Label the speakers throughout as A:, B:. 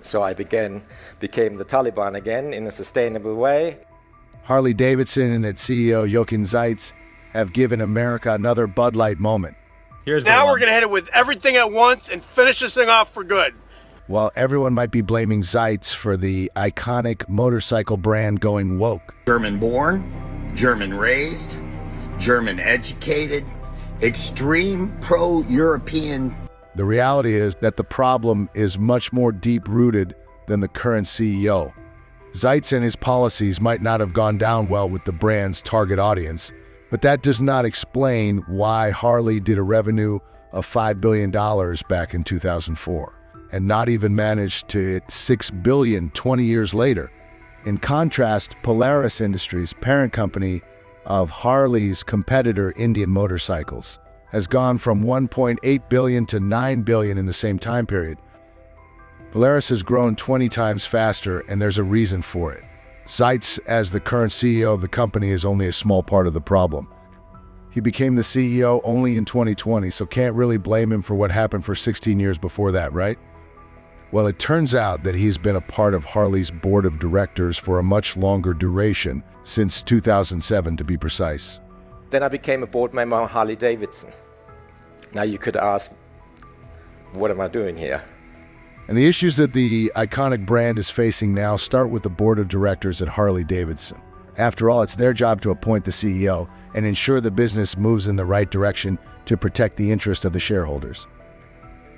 A: So I became the Taliban again in a sustainable way.
B: Harley Davidson and its CEO Jochen Zeitz have given America another Budlight moment.
C: Now we're going to hit it with everything at once and finish this thing off for good.
B: While everyone might be blaming Zeitz for the iconic motorcycle brand going woke.
D: German-born, German-raised, German-educated, extreme pro-European.
B: The reality is that the problem is much more deep-rooted than the current CEO. Zeitz and his policies might not have gone down well with the brand's target audience, but that does not explain why Harley did a revenue of $5 billion back in 2004 and not even managed to hit $6 billion 20 years later. In contrast, Polaris Industries, parent company of Harley's competitor Indian Motorcycles, has gone from $1.8 billion to $9 billion in the same time period. Polaris has grown 20 times faster, and there's a reason for it. Zeitz, as the current CEO of the company, is only a small part of the problem. He became the CEO only in 2020, so can't really blame him for what happened for 16 years before that, right? Well, it turns out that he's been a part of Harley's board of directors for a much longer duration, since 2007 to be precise.
A: Then I became a board member of Harley Davidson. Now you could ask, what am I doing here?
B: And the issues that the iconic brand is facing now start with the board of directors at Harley Davidson. After all, it's their job to appoint the CEO and ensure the business moves in the right direction to protect the interest of the shareholders.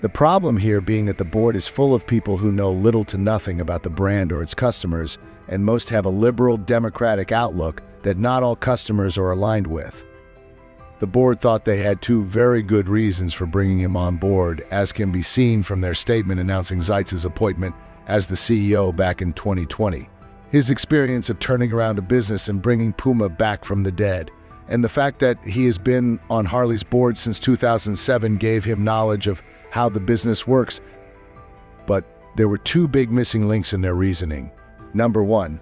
B: The problem here being that the board is full of people who know little to nothing about the brand or its customers, and most have a liberal democratic outlook that not all customers are aligned with. The board thought they had two very good reasons for bringing him on board, as can be seen from their statement announcing Zeitz's appointment as the CEO back in 2020. His experience of turning around a business and bringing Puma back from the dead, and the fact that he has been on Harley's board since 2007 gave him knowledge of how the business works. But there were two big missing links in their reasoning. Number one,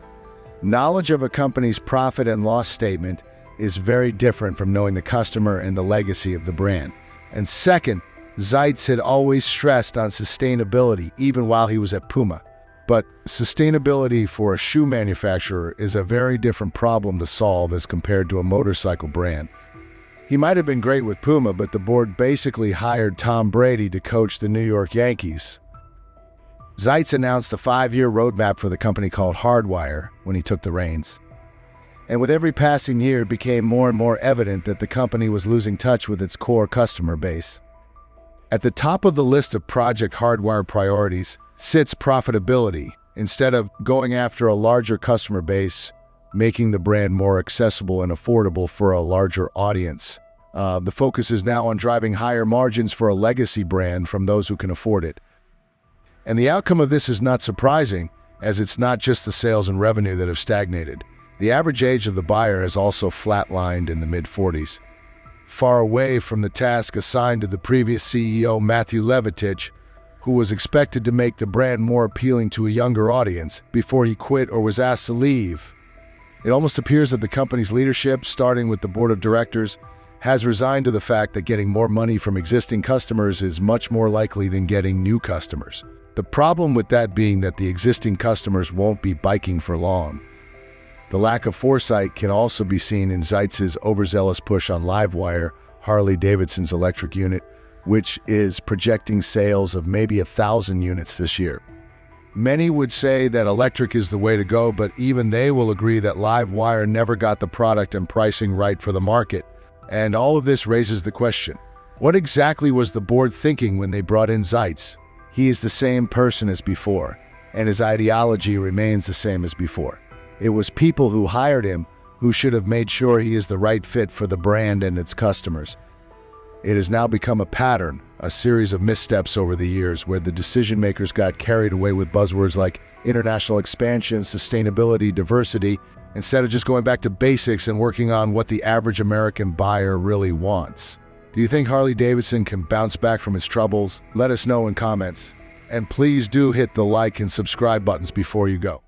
B: knowledge of a company's profit and loss statement is very different from knowing the customer and the legacy of the brand. And second, Zeitz had always stressed on sustainability even while he was at Puma. But sustainability for a shoe manufacturer is a very different problem to solve as compared to a motorcycle brand. He might have been great with Puma, but the board basically hired Tom Brady to coach the New York Yankees. Zeitz announced a 5-year roadmap for the company called Hardwire when he took the reins. And with every passing year, it became more and more evident that the company was losing touch with its core customer base. At the top of the list of Project Hardwire priorities sits profitability. Instead of going after a larger customer base, making the brand more accessible and affordable for a larger audience. The focus is now on driving higher margins for a legacy brand from those who can afford it. And the outcome of this is not surprising, as it's not just the sales and revenue that have stagnated. The average age of the buyer has also flatlined in the mid-40s. Far away from the task assigned to the previous CEO, Matthew Levatich, who was expected to make the brand more appealing to a younger audience before he quit or was asked to leave. It almost appears that the company's leadership, starting with the board of directors, has resigned to the fact that getting more money from existing customers is much more likely than getting new customers. The problem with that being that the existing customers won't be biking for long. The lack of foresight can also be seen in Zeitz's overzealous push on Livewire, Harley Davidson's electric unit, which is projecting sales of maybe 1,000 units this year. Many would say that electric is the way to go, but even they will agree that Livewire never got the product and pricing right for the market. And all of this raises the question, what exactly was the board thinking when they brought in Zeitz? He is the same person as before, and his ideology remains the same as before. It was people who hired him who should have made sure he is the right fit for the brand and its customers. It has now become a pattern, a series of missteps over the years where the decision makers got carried away with buzzwords like international expansion, sustainability, diversity, instead of just going back to basics and working on what the average American buyer really wants. Do you think Harley Davidson can bounce back from its troubles? Let us know in comments. And please do hit the like and subscribe buttons before you go.